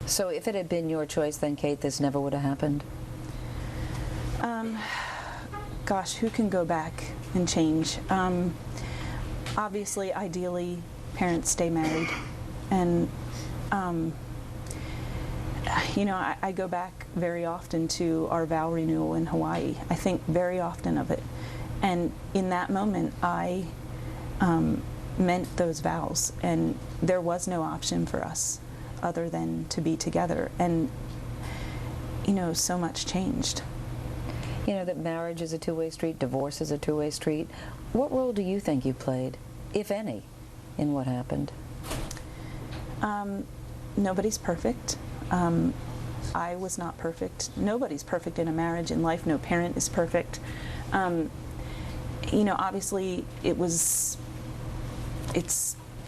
So if it had been your choice, then, Kate, this never would have happened? Gosh, who can go back and change? Obviously, ideally, parents stay married. And, you know, I go back very often to our vow renewal in Hawaii. I think very often of it. And in that moment, I meant those vows. And there was no option for us other than to be together. And, you know, so much changed. You know that marriage is a two-way street, divorce is a two-way street. What role do you think you played, if any, in what happened? Nobody's perfect. I was not perfect. Nobody's perfect in a marriage. In life, no parent is perfect. You know, obviously, it's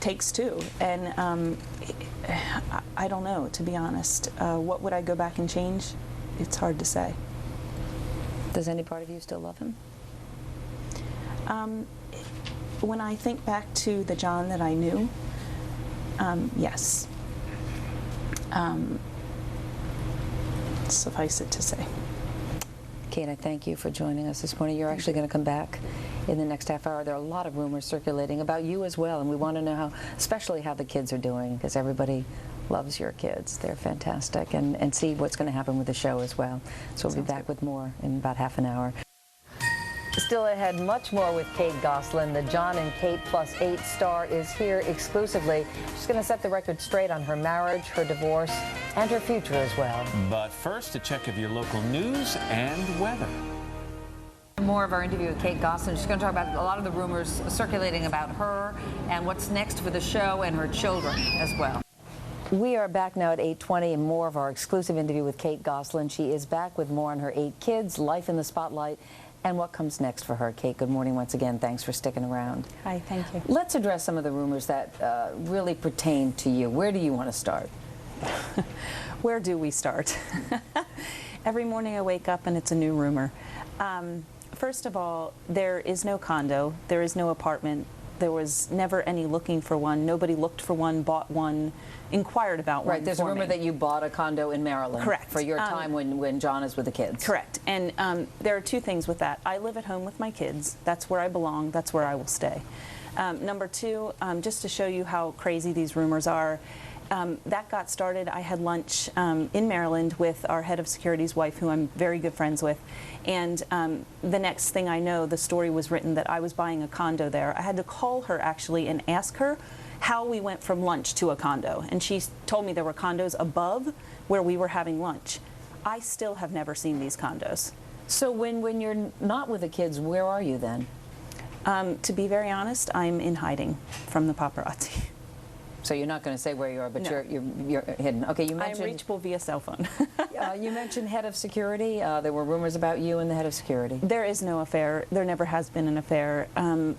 takes two, and I don't know, to be honest. What would I go back and change? It's hard to say. Does any part of you still love him? When I think back to the John that I knew, yes. Suffice it to say. Kate, I thank you for joining us this morning. You're actually going to come back in the next half hour. There are a lot of rumors circulating about you as well, and we want to know how, especially how the kids are doing, because everybody loves your kids. They're fantastic, and see what's going to happen with the show as well. So we'll be back with more in about half an hour. Still ahead, much more with Kate Gosselin. The John and Kate +8 star is here exclusively. She's going to set the record straight on her marriage, her divorce, and her future as well. But first, a check of your local news and weather. More of our interview with Kate Gosselin. She's going to talk about a lot of the rumors circulating about her and what's next for the show and her children as well. We are back now at 8:20 and more of our exclusive interview with Kate Gosselin. She is back with more on her 8 kids, life in the spotlight, and what comes next for her. Kate, good morning once again. Thanks for sticking around. Hi, thank you. Let's address some of the rumors that really pertain to you. Where do you want to start? Where do we start? Every morning I wake up and it's a new rumor. First of all, there is no condo, there is no apartment, there was never any looking for one. Nobody looked for one, bought one, inquired about one. Right, there's a rumor that you bought a condo in Maryland. Correct. For your time when John is with the kids. Correct. And there are two things with that. I live at home with my kids. That's where I belong. That's where I will stay. Number two, just to show you how crazy these rumors are, that got started. I had lunch in Maryland with our head of security's wife, who I'm very good friends with, and the next thing I know, the story was written that I was buying a condo there. I had to call her actually and ask her how we went from lunch to a condo, and she told me there were condos above where we were having lunch. I still have never seen these condos. So when you're not with the kids, where are you then? To be very honest, I'm in hiding from the paparazzi. So you're not going to say where you are, but no. you're hidden. Okay, you mentioned... I'm reachable via cell phone. You mentioned head of security. There were rumors about you and the head of security. There is no affair. There never has been an affair.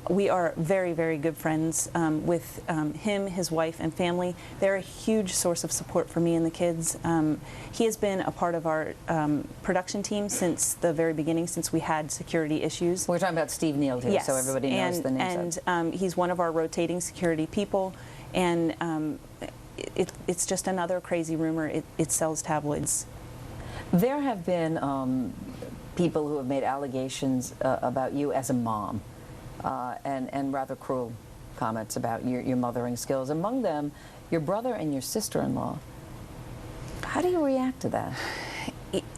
We are very, very good friends with him, his wife, and family. They're a huge source of support for me and the kids. He has been a part of our production team since the very beginning, since we had security issues. We're talking about Steve Neal here, yes. So everybody knows the names. And he's one of our rotating security people. And it's just another crazy rumor. It sells tabloids. There have been people who have made allegations about you as a mom, and rather cruel comments about your mothering skills. Among them, your brother and your sister-in-law. How do you react to that?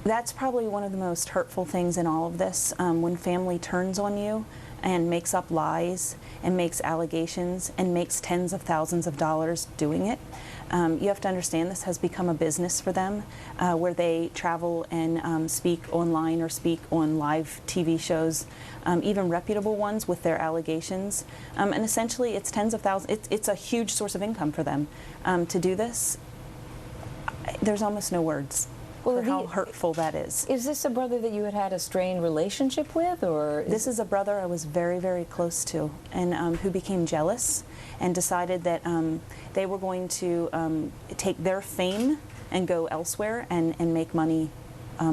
That's probably one of the most hurtful things in all of this, when family turns on you and makes up lies and makes allegations and makes tens of thousands of dollars doing it. You have to understand this has become a business for them, where they travel and speak online or speak on live TV shows, even reputable ones with their allegations. And essentially it's tens of thousands, it's a huge source of income for them. To do this, there's almost no words. Well, for how hurtful that is. Is this a brother that you had a strained relationship with, or? This is a brother I was very, very close to, and who became jealous and decided that they were going to take their fame and go elsewhere and make money,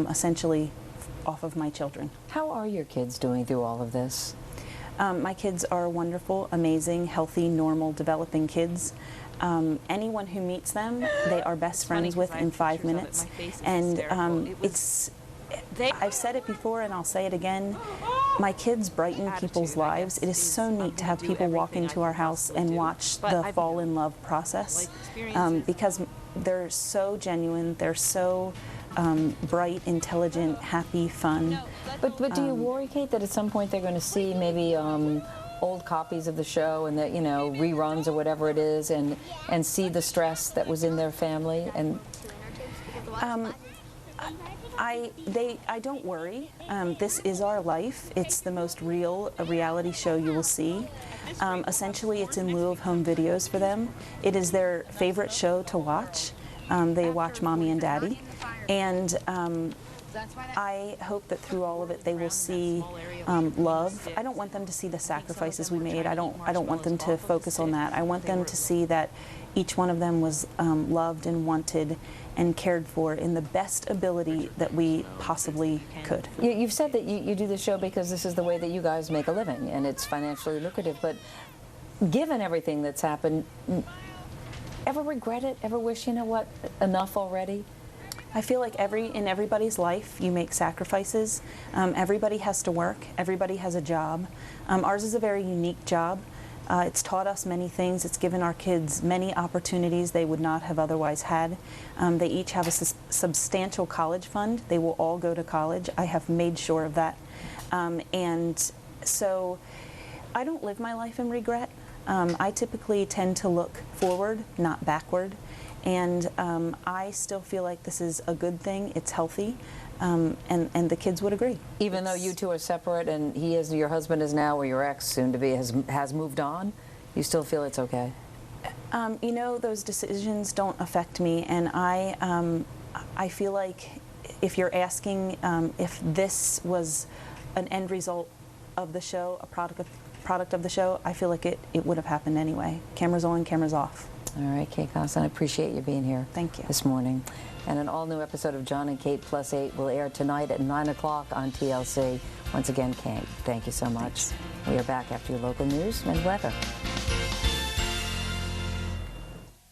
essentially, off of my children. How are your kids doing through all of this? My kids are wonderful, amazing, healthy, normal, developing kids. anyone who meets them, they are best friends with in 5 minutes. And I've said it before and I'll say it again, my kids brighten people's lives. It is so neat to have people walk into our house and watch the fall in love process, because they're so genuine, they're so bright, intelligent, happy, fun. But do you worry, Kate, that at some point they're going to see maybe old copies of the show and that, you know, reruns or whatever it is, and see the stress that was in their family? And I don't worry. This is our life. It's the most real reality show you will see. Essentially, it's in lieu of home videos for them. It is their favorite show to watch. They watch Mommy and Daddy. And I hope that through all of it they will see love. I don't want them to see the sacrifices we made. I don't want them to focus on that. I want them to see that each one of them was loved and wanted and cared for in the best ability that we possibly could. You've said that you do the show because this is the way that you guys make a living and it's financially lucrative, but given everything that's happened, ever regret it? Ever wish, you know what, enough already? I feel like in everybody's life you make sacrifices. Everybody has to work. Everybody has a job. Ours is a very unique job. It's taught us many things. It's given our kids many opportunities they would not have otherwise had. They each have a substantial college fund. They will all go to college. I have made sure of that. And so I don't live my life in regret. I typically tend to look forward, not backward. And I still feel like this is a good thing. It's healthy. And the kids would agree. Even though you two are separate and your husband is now, or your ex, soon to be, has moved on, you still feel it's okay? You know, those decisions don't affect me, and I feel like if you're asking if this was an end result of the show, a product of the show, I feel like it would have happened anyway. Cameras on, cameras off. All right, Kate Gosselin, I appreciate you being here. Thank you. This morning. And an all-new episode of John and Kate Plus 8 will air tonight at 9 o'clock on TLC. Once again, Kate, thank you so much. Thanks. We are back after your local news and weather.